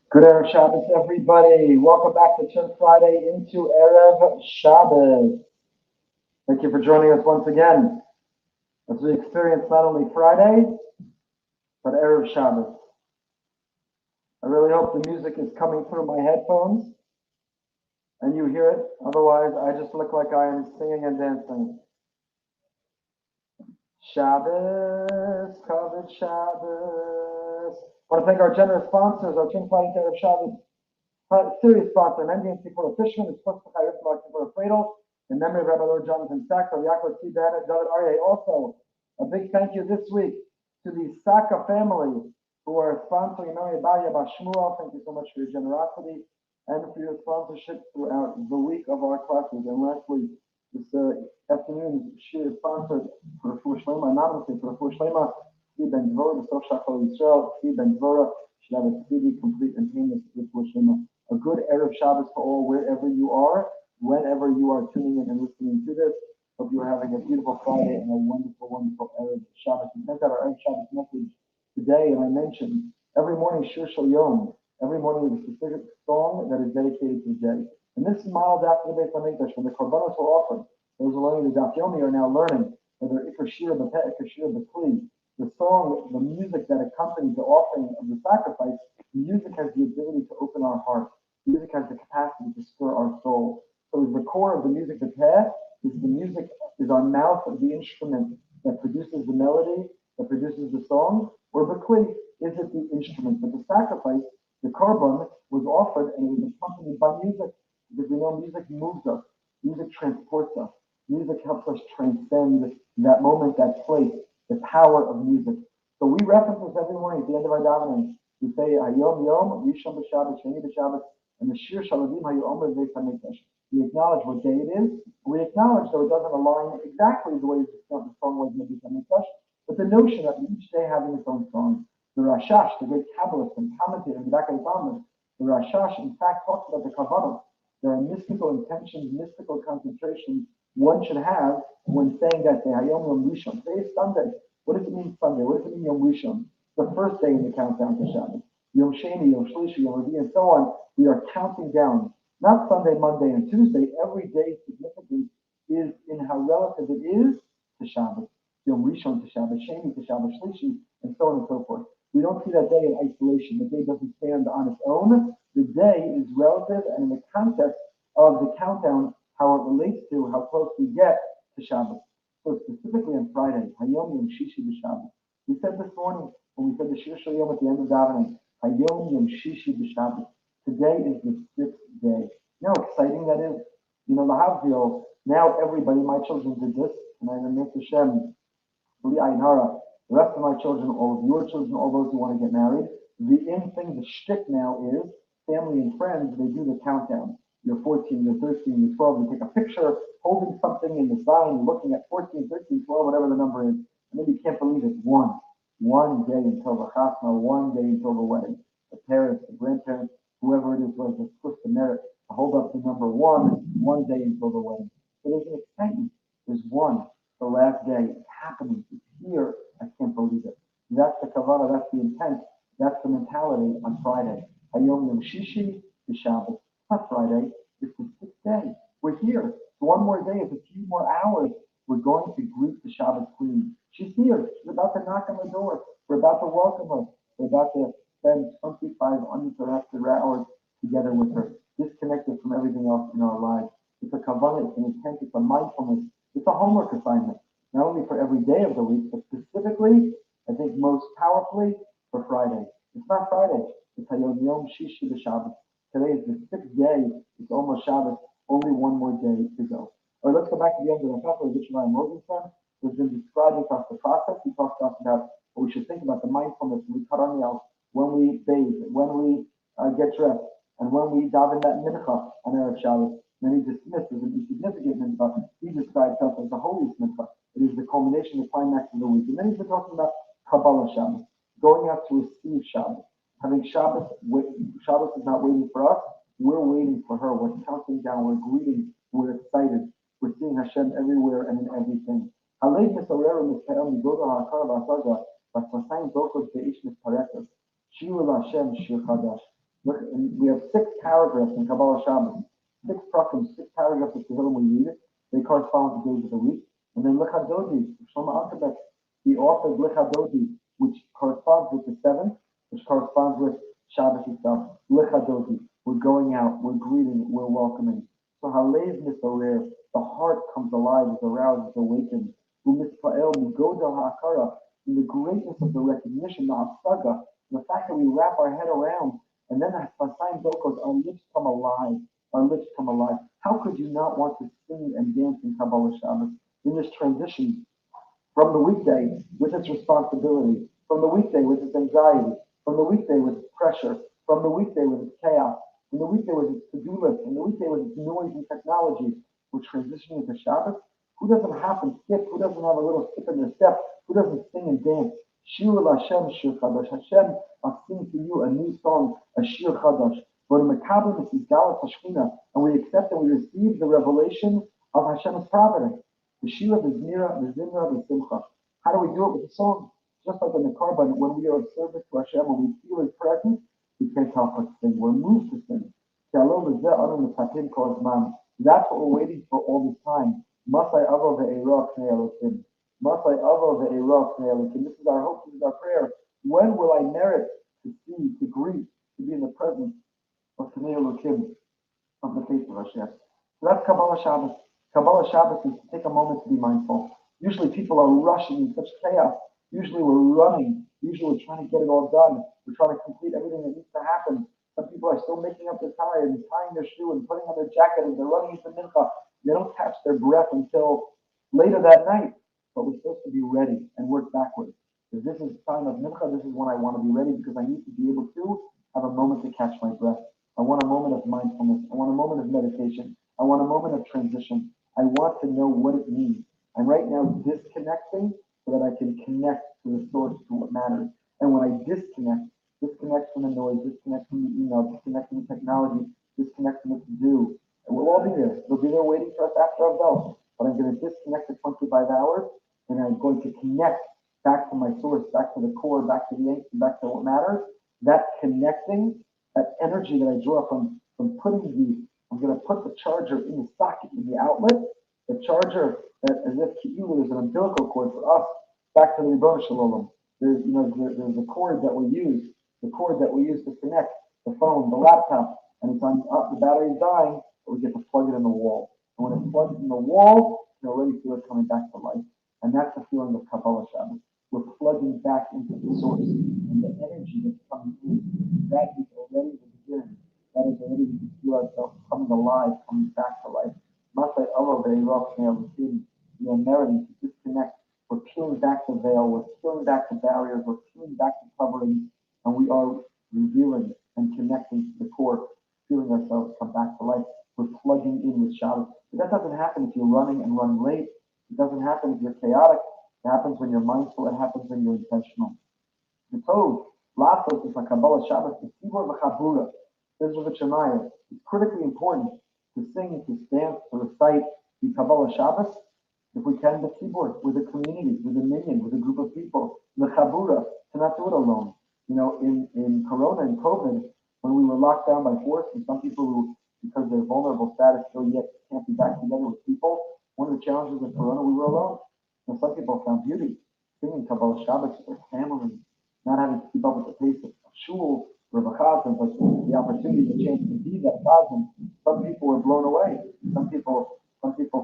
Good Erev Shabbos, everybody. Welcome back to Shir Friday into Erev Shabbos. Thank you for joining us once again as we experience not only Friday, but Erev Shabbos. I really hope the music is coming through my headphones and you hear it. Otherwise, I just look like I am singing and dancing. Shabbos, covered Shabbos. I want to thank our generous sponsors, our Shir Friday into Erev Shabbos. Serious sponsor, an NDNC for a fisherman, is supposed to hire for a cradle, in memory of Rabbi Lord Jonathan Sachs, of Yaakov T. Bennett, David Aryeh. Also, a big thank you this week to the Saka family who are sponsoring Mary Baya Bashmuel. Thank you so much for your generosity and for your sponsorship throughout the week of our classes. And lastly, this afternoon, Shir is sponsored for Refuah Shlema, anonymously for Refuah Shlema, Tzvi Ben Dvorah, the Sof Shachal Yisrael, Tzvi Ben Dvorah, should have a speedy, complete, and painless Refuah Shlema. A good Erev Shabbos to all, wherever you are, whenever you are tuning in and listening to this. Hope you are having a beautiful Friday and a wonderful, wonderful Erev Shabbos. We sent out our Erev Shabbos message today, and I mentioned every morning Shir Shel Yom, every morning with a specific song that is dedicated to the day. And this is modeled after the Beit HaMikdash, when the Korbanos were offered. Those who are learning the Daf Yomi are now learning whether Iker Shir B'Peh, Iker Shir B'Kli, the song, the music that accompanies the offering of the sacrifice. Music has the ability to open our heart. Music has the capacity to stir our soul. So the core of the music, the peh, is the music, is our mouth of the instrument that produces the melody, that produces the song, or Bakli, is it the instrument? But the sacrifice, the korban, was offered and it was accompanied by music, because we know music moves us, music transports us, music helps us transcend that moment, that place, the power of music. So we reference this every morning at the end of our davening. We say, Hayom Yom, Rishon B'Shabbat, Sheni B'Shabbat, and the Shir Shaladim Hayu Omer Beit HaMikdash. We acknowledge what day it is. We acknowledge, though it doesn't align exactly the way the song was in the Beit HaMikdash, but the notion of each day having its own song. The Rashash, the great Kabbalist and commentator in the back of the Talmud, the Rashash in fact talks about the Kavanah. There are mystical intentions, mystical concentrations one should have when saying that day, Hayom Yom Rishon. Today is Sunday. What does it mean Sunday? What does it mean Yom Rishon? The first day in the countdown to Shabbos. Yom Sheni, Yom Shlishi, Yom Revi, and so on. We are counting down. Not Sunday, Monday, and Tuesday. Every day's significance is in how relative it is to Shabbos. Yom Rishon to Shabbos, Sheni to Shabbos, Shlishi, and so on and so forth. We don't see that day in isolation. The day doesn't stand on its own. The day is relative and in the context of the countdown, how it relates to how close we get to Shabbos. So specifically on Friday, Hayom Yom Shishi B'Shabbos. We said this morning when we said the Shir Shel Yom at the end of davening, Hayom Yom Shishi B'Shabbos. Today is the sixth day. You know how exciting that is? You know, the Havdil, now everybody, my children did this, and I remember Hashem, the rest of my children, all of your children, all those who want to get married. The in thing, the shtick now is family and friends, they do the countdown. You're 14, you're 13, you're 12, you take a picture holding something in the sign, looking at 14, 13, 12, whatever the number is, and then you can't believe it. One day until the chasna, one day until the wedding. The parents, the grandparents, whoever it is was supposed to merit to hold up the number one day until the wedding. So there's an excitement. There's one, the last day. It's happening. It's here. I can't believe it. That's the kavanah. That's the intent. That's the mentality on Friday. Hayom Yom Shishi B'Shabbos. Not Friday. It's the sixth day. We're here. One more day. It's a few more hours. We're going to greet the Shabbos Queen. She's here. We're about to knock on the door. We're about to welcome her. We're about to spend 25 uninterrupted hours together with her, disconnected from everything else in our lives. It's a kavanah. It's an intent. It's a mindfulness. It's a homework assignment, not only for every day of the week, but specifically, I think most powerfully, for Friday. It's not Friday. It's Hayom Yom Shishi B'Shabbos. Today is the sixth day. It's almost Shabbos. Only one more day to go. All right, let's go back to the end of the chapter of Rishon Rosenstein, who's been describing to us the process. He talks to us about what we should think about the mindfulness when we cut our nails, when we bathe, when we get dressed, and when we daven that mincha on Erev Shabbos. Then he dismisses an insignificant mincha. He describes us as the holiest mincha. It is the culmination, the climax of the week. And then he's been talking about Kabbalah Shabbos, going out to receive Shabbos. Having Shabbos, Shabbos is not waiting for us. We're waiting for her. We're counting down. We're greeting. We're excited. We're seeing Hashem everywhere and in everything. Look, we have 6 paragraphs in Kabbalah Shabbos, 6 prakim, 6 paragraphs of Tehillim we read. They correspond to days of the week. And then Lichadodi, Shlomo Alkabek, he authored Lichadodi, which corresponds with the 7th, which corresponds with Shabbos itself. Lichadodi, we're going out, we're greeting, we're welcoming. So Halev Misorer, the heart comes alive, is aroused, is awakened. U'mitzpa'el migodel ha'akara, in the greatness of the recognition, the hasaga, the fact that we wrap our head around, and then Hasayim Dokos, our lips come alive. Our lips come alive. How could you not want to sing and dance in Kabbalah Shabbos in this transition from the weekday with its responsibility, from the weekday with its anxiety, from the weekday with its pressure, from the weekday with its chaos, from the weekday with its to-do list, from the weekday with its noise and technology? We're transitioning into Shabbos. Who doesn't hop and skip? Who doesn't have a little skip in their step? Who doesn't sing and dance? Shir Hashem, Shir Chadash. Hashem, I'll sing to you a new song, a Shir Chadash. When Mekabel is Galat Hashchina, and we accept and we receive the revelation of Hashem's providence. The Shir of the Zmira, the Zimra, the Simcha. How do we do it with the song? Just like in the Karban, when we are of service to Hashem, when we feel His presence, we can't help but sing. We're moved to sing. That's what we're waiting for all this time. Masai Avo ve'erach ne'elokim. Masai Avo ve'erach ne'elokim. This is our hope, this is our prayer. When will I merit to see, to greet, to be in the presence of Tanei Elokim, of the face of Hashem? So that's Kabbalah Shabbos. Kabbalah Shabbos is to take a moment to be mindful. Usually people are rushing in such chaos. Usually we're running. Usually we're trying to get it all done. We're trying to complete everything that needs to happen. Some people are still making up their tie and tying their shoe and putting on their jacket and they're running into mincha. They don't catch their breath until later that night. But we're supposed to be ready and work backwards. If this is the time of mincha, this is when I want to be ready because I need to be able to have a moment to catch my breath. I want a moment of mindfulness. I want a moment of meditation. I want a moment of transition. I want to know what it means. I'm right now disconnecting so that I can connect to the source, to what matters. And when I disconnect from the noise, disconnect from the email, disconnect from the technology, disconnect from the to-do, and we'll all be there. They'll be there waiting for us after our bell. But I'm going to disconnect for 25 hours, and I'm going to connect back to my source, back to the core, back to the angst, back to what matters. That connecting, that energy that I draw from putting I'm going to put the charger in the socket, in the outlet, the charger that as if there's an umbilical cord for us, back to the Rebbeinu Shalom. There's a cord that we use, to connect the phone, the laptop, and it's on the battery's dying, but we get to plug it in the wall. And when it's plugged in the wall, you already feel it coming back to life. And that's the feeling of Kabbalah Shabbos. We're plugging back into the source. And the energy that's coming in, that is already the beginning. That is already we can feel ourselves coming alive, coming back to life. Masai Alo Ve'erach Ne'elokim. We are meriting to disconnect. We're peeling back the veil. We're peeling back the barriers. We're peeling back the coverings. And we are revealing and connecting to the core, feeling ourselves come back to life. We're plugging in with Shabbos. But that doesn't happen if you're running and running late. It doesn't happen if you're chaotic. It happens when you're mindful. It happens when you're intentional. The code, Lasos is a Kabbalah Shabbos, the Tzibur v'Chabura. This is a Shemaya. It's critically important to sing, to dance, to recite the Kabbalah Shabbos, if we can, the Tzibur, with a community, with a minyan, with a group of people. The Chabura, to not do it alone. You know, in Corona and COVID, when we were locked down by force, and some people who, because of their vulnerable status, still yet can't be back together with people, one of the challenges of Corona, we were alone. And some people found beauty singing Kabbalah Shabbos with their family, not having to keep up with the pace of shul, or chazan, but the opportunity, the chance to be that chazan. Some people were blown away. Some people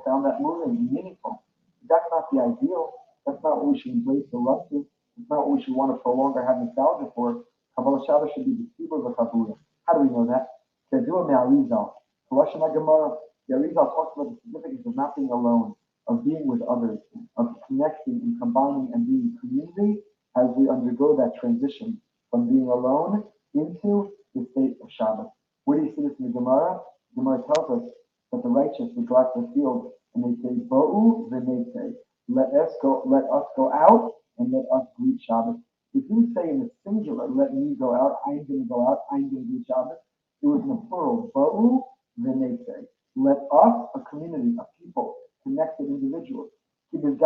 found that moving and meaningful. That's not the ideal. That's not what we should embrace or run to. It's not what we should want to prolong or have nostalgia for. Kabbalah Shabbos should be the Tzibur v'Chabura. How do we know that? Kedua me'arizal. Lashon HaGemara, the Arizal talks about the significance of not being alone, of being with others, of connecting and combining and being community as we undergo that transition from being alone into the state of Shabbos. Where do you see this in the Gemara? The Gemara tells us that the righteous would go out to the field and they say, Bo'u v'neitei. Let us go out and let us greet Shabbos. It didn't say in the singular, let me go out, I'm going to go out, I'm going to greet Shabbos. It was in the plural, Bo'u v'neitei. Let us, a community, a people, connected individuals. Because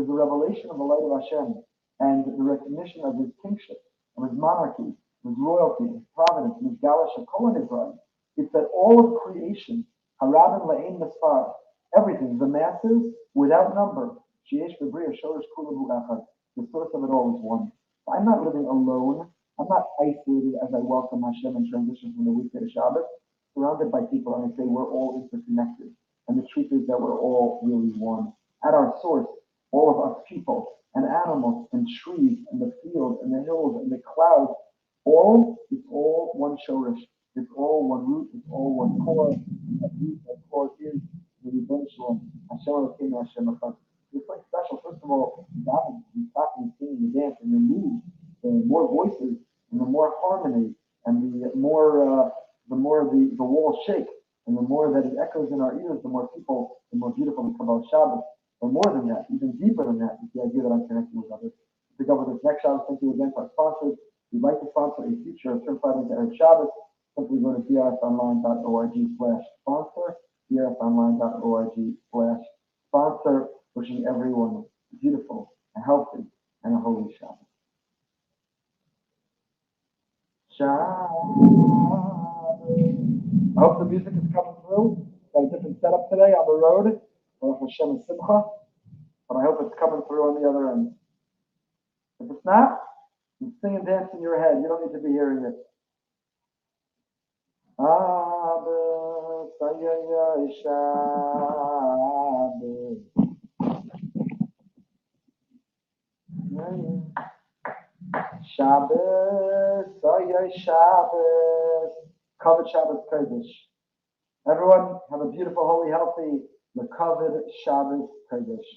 the revelation of the light of Hashem and the recognition of his kingship, of his monarchy, His royalty, His providence, His galash Shekol Israel. It's that all of creation, Harabim La'in Mispar, everything, the masses without number, Sheyesh Bebriya Shorish Kulabu Echad, the source of it all is one. So I'm not living alone. I'm not isolated as I welcome Hashem and transition from the weekday to Shabbos, surrounded by people, and I say we're all interconnected. And the truth is that we're all really one. At our source, all of us people and animals and trees and the fields and the hills and the clouds, it's all one shorish. It's all one root. It's all one core. And that core is the Rebbeinu Shalom. Hashem Elokeinu Hashem Echad. It's like special. First of all, you stop and sing and dance and you move. The more voices and the more harmony and the more the walls shake and the more that it echoes in our ears, the more beautiful the Kabbalah Shabbos. But more than that, even deeper than that, is the idea that I'm connecting with others. To go with this next Shabbos, thank you again to our sponsors. If you'd like to sponsor a future certified into Erev Shabbos, simply go to drsonline.org/sponsor, drsonline.org/sponsor, wishing everyone a beautiful, a healthy, and a holy Shabbos. I hope the music is coming through. Got a different setup today on the road. Baruch Hashem and Simcha, but I hope it's coming through on the other end. If it's not, you sing and dance in your head. You don't need to be hearing it. Shabbos, Kavod Shabbos Kodesh. Everyone, have a beautiful, holy, healthy, Kavod Shabbos Kodesh.